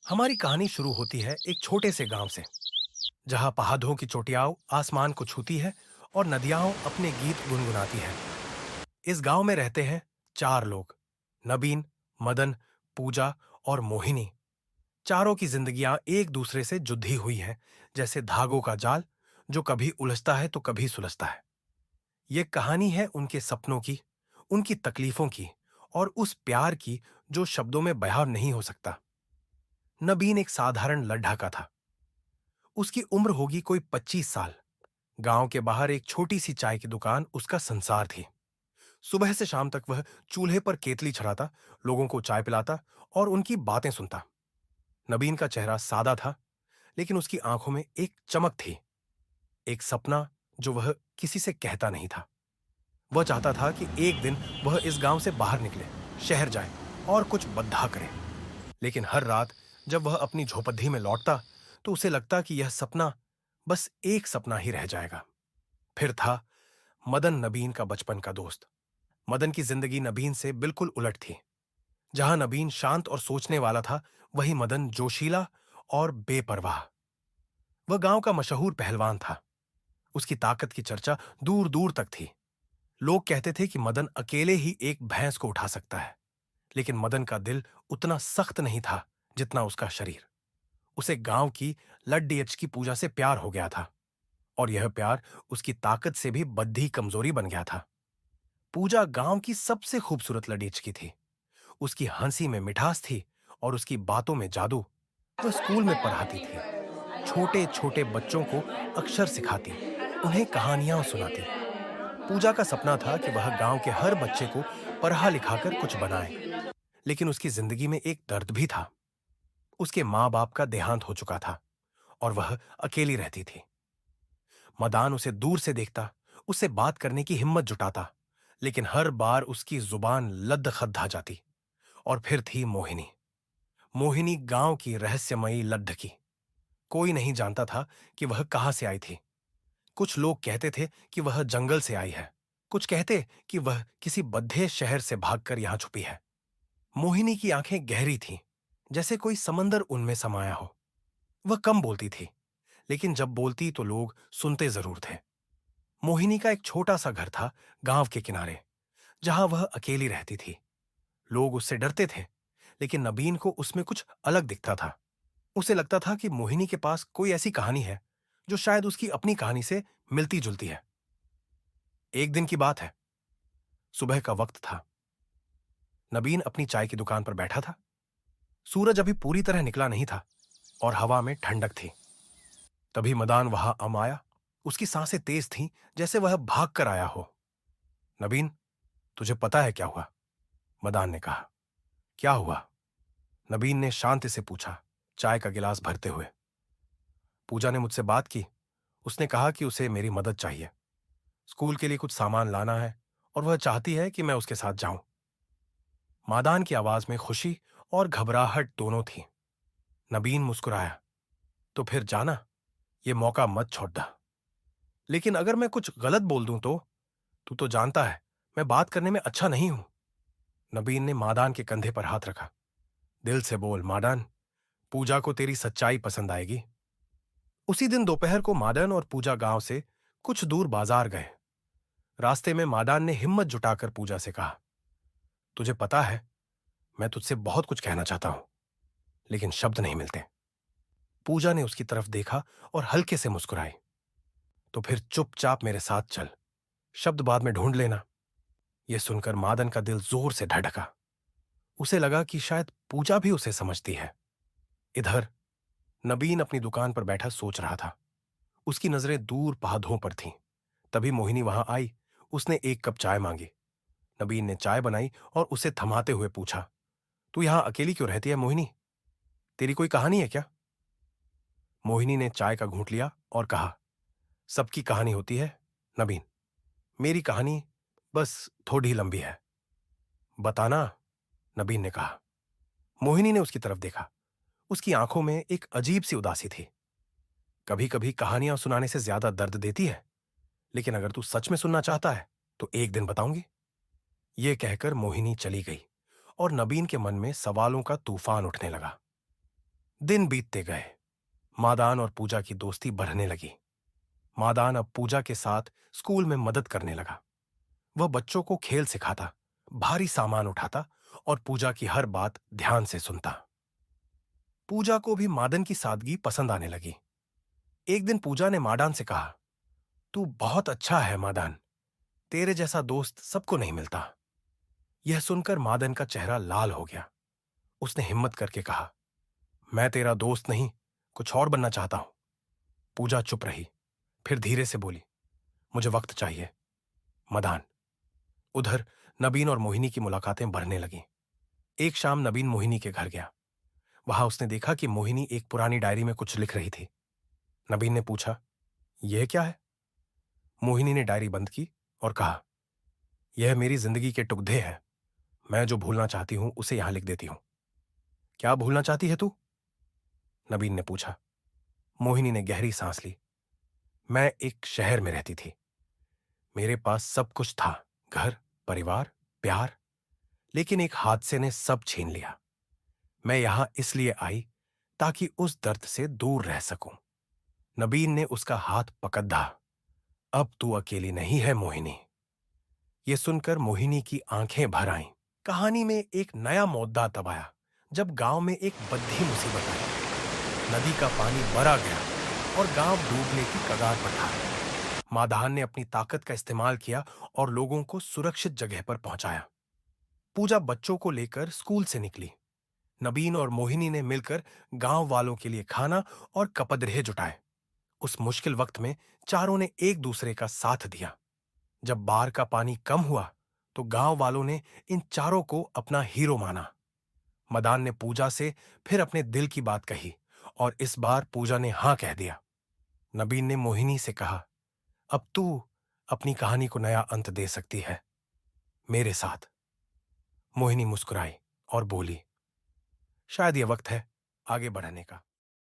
हमारी कहानी शुरू होती है एक छोटे से गांव से, जहां पहाड़ों की चोटियां आसमान को छूती है और नदियां अपने गीत गुनगुनाती है। इस गांव में रहते हैं चार लोग: नबीन, मदन, पूजा और मोहिनी। चारों की जिंदगियां एक दूसरे से जुड़ी हुई हैं, जैसे धागों का जाल जो कभी उलझता है तो कभी सुलझता है। ये कहानी है उनके सपनों की, उनकी तकलीफों की और उस प्यार की जो शब्दों में बयां नहीं हो सकता। नबीन एक साधारण लड्ढा का था। उसकी उम्र होगी कोई 25 साल। गांव के बाहर एक छोटी सी चाय की दुकान उसका संसार थी। सुबह से शाम तक वह चूल्हे पर केतली चढ़ाता, लोगों को चाय पिलाता और उनकी बातें सुनता। नबीन का चेहरा सादा था, लेकिन उसकी आंखों में एक चमक थी, एक सपना जो वह किसी से कहता नहीं था। वह चाहता था कि एक दिन वह इस गांव से बाहर निकले, शहर जाए और कुछ बद्धा करे। लेकिन हर रात जब वह अपनी झोपड़ी में लौटता, तो उसे लगता कि यह सपना बस एक सपना ही रह जाएगा। फिर था मदन, नबीन का बचपन का दोस्त। मदन की जिंदगी नबीन से बिल्कुल उलट थी। जहां नबीन शांत और सोचने वाला था, वहीं मदन जोशीला और बेपरवाह। वह गांव का मशहूर पहलवान था। उसकी ताकत की चर्चा दूर दूर तक थी। लोग कहते थे कि मदन अकेले ही एक भैंस को उठा सकता है। लेकिन मदन का दिल उतना सख्त नहीं था जितना उसका शरीर। उसे गांव की लड्डीएच की पूजा से प्यार हो गया था, और यह प्यार उसकी ताकत से भी बद्धी कमजोरी बन गया था। पूजा गांव की सबसे खूबसूरत लड़ीच की थी। उसकी हंसी में मिठास थी और उसकी बातों में जादू। वह स्कूल में पढ़ाती थी, छोटे छोटे बच्चों को अक्षर सिखाती, उन्हें कहानियां सुनाती। पूजा का सपना था कि वह गांव के हर बच्चे को पढ़ा लिखाकर कुछ बनाए। लेकिन उसकी जिंदगी में एक दर्द भी था। उसके माँ बाप का देहांत हो चुका था और वह अकेली रहती थी। मदान उसे दूर से देखता, उससे बात करने की हिम्मत जुटाता, लेकिन हर बार उसकी जुबान लद्दखद्दा जाती। और फिर थी मोहिनी। मोहिनी गांव की रहस्यमयी लड्ढकी। कोई नहीं जानता था कि वह कहां से आई थी। कुछ लोग कहते थे कि वह जंगल से आई है, कुछ कहते कि वह किसी बद्धे शहर से भागकर यहां छुपी है। मोहिनी की आंखें गहरी थीं, जैसे कोई समंदर उनमें समाया हो। वह कम बोलती थी, लेकिन जब बोलती तो लोग सुनते जरूर थे। मोहिनी का एक छोटा सा घर था गांव के किनारे, जहां वह अकेली रहती थी। लोग उससे डरते थे, लेकिन नबीन को उसमें कुछ अलग दिखता था। उसे लगता था कि मोहिनी के पास कोई ऐसी कहानी है जो शायद उसकी अपनी कहानी से मिलती जुलती है। एक दिन की बात है। सुबह का वक्त था। नबीन अपनी चाय की दुकान पर बैठा था। सूरज अभी पूरी तरह निकला नहीं था और हवा में ठंडक थी। तभी मदान वहां आया। उसकी सांसें तेज थीं, जैसे वह भाग कर आया हो। नबीन, तुझे पता है क्या हुआ? मदान ने कहा। क्या हुआ? नबीन ने शांति से पूछा, चाय का गिलास भरते हुए। पूजा ने मुझसे बात की। उसने कहा कि उसे मेरी मदद चाहिए। स्कूल के लिए कुछ सामान लाना है और वह चाहती है कि मैं उसके साथ जाऊं। मादान की आवाज में खुशी और घबराहट दोनों थी। नबीन मुस्कुराया। तो फिर जाना, ये मौका मत छोड़ना। लेकिन अगर मैं कुछ गलत बोल दूं तो? तू तो जानता है मैं बात करने में अच्छा नहीं हूं। नबीन ने मादान के कंधे पर हाथ रखा। दिल से बोल मादान, पूजा को तेरी सच्चाई पसंद आएगी। उसी दिन दोपहर को मादन और पूजा गांव से कुछ दूर बाजार गए। रास्ते में मादान ने हिम्मत जुटाकर पूजा से कहा, तुझे पता है, मैं तुझसे बहुत कुछ कहना चाहता हूं, लेकिन शब्द नहीं मिलते। पूजा ने उसकी तरफ देखा और हल्के से मुस्कुराई। तो फिर चुपचाप मेरे साथ चल, शब्द बाद में ढूंढ लेना। यह सुनकर मादन का दिल जोर से धड़का। उसे लगा कि शायद पूजा भी उसे समझती है। इधर नबीन अपनी दुकान पर बैठा सोच रहा था। उसकी नजरें दूर पहाड़ों पर थीं। तभी मोहिनी वहां आई। उसने एक कप चाय मांगी। नबीन ने चाय बनाई और उसे थमाते हुए पूछा, तू यहां अकेली क्यों रहती है मोहिनी? तेरी कोई कहानी है क्या? मोहिनी ने चाय का घूंट लिया और कहा, सबकी कहानी होती है नबीन, मेरी कहानी बस थोड़ी लंबी है। बताना, नबीन ने कहा। मोहिनी ने उसकी तरफ देखा। उसकी आंखों में एक अजीब सी उदासी थी। कभी कभी कहानियां सुनाने से ज्यादा दर्द देती है, लेकिन अगर तू सच में सुनना चाहता है तो एक दिन बताऊंगी। यह कहकर मोहिनी चली गई और नबीन के मन में सवालों का तूफान उठने लगा। दिन बीतते गए। मादान और पूजा की दोस्ती बढ़ने लगी। मादान अब पूजा के साथ स्कूल में मदद करने लगा। वह बच्चों को खेल सिखाता, भारी सामान उठाता और पूजा की हर बात ध्यान से सुनता। पूजा को भी मादन की सादगी पसंद आने लगी। एक दिन पूजा ने मादान से कहा, तू बहुत अच्छा है मादान, तेरे जैसा दोस्त सबको नहीं मिलता। यह सुनकर मादन का चेहरा लाल हो गया। उसने हिम्मत करके कहा, मैं तेरा दोस्त नहीं, कुछ और बनना चाहता हूं। पूजा चुप रही, फिर धीरे से बोली, मुझे वक्त चाहिए। मदान। उधर नबीन और मोहिनी की मुलाकातें बढ़ने लगीं। एक शाम नबीन मोहिनी के घर गया। वहां उसने देखा कि मोहिनी एक पुरानी डायरी में कुछ लिख रही थी। नबीन ने पूछा, यह क्या है? मोहिनी ने डायरी बंद की और कहा, यह मेरी जिंदगी के टुकड़े हैं। मैं जो भूलना चाहती हूं उसे यहां लिख देती हूं। क्या भूलना चाहती है तू? नबीन ने पूछा। मोहिनी ने गहरी सांस ली। मैं एक शहर में रहती थी। मेरे पास सब कुछ था, घर, परिवार, प्यार। लेकिन एक हादसे ने सब छीन लिया। मैं यहां इसलिए आई ताकि उस दर्द से दूर रह सकूं। नबीन ने उसका हाथ पकड़ा। अब तू अकेली नहीं है मोहिनी। यह सुनकर मोहिनी की आंखें भर आईं। कहानी में एक नया मोड़ तब आया जब गांव में एक बद्दी मुसीबत आई। नदी का पानी भरा गया और गांव डूबने की कगार पर था। मादान ने अपनी ताकत का इस्तेमाल किया और लोगों को सुरक्षित जगह पर पहुंचाया। पूजा बच्चों को लेकर स्कूल से निकली। नबीन और मोहिनी ने मिलकर गांव वालों के लिए खाना और कपड़े जुटाए। उस मुश्किल वक्त में चारों ने एक दूसरे का साथ दिया। जब बाढ़ का पानी कम हुआ तो गांव वालों ने इन चारों को अपना हीरो माना। मदान ने पूजा से फिर अपने दिल की बात कही और इस बार पूजा ने हां कह दिया। नबीन ने मोहिनी से कहा, अब तू अपनी कहानी को नया अंत दे सकती है, मेरे साथ। मोहिनी मुस्कुराई और बोली, शायद यह वक्त है आगे बढ़ने का।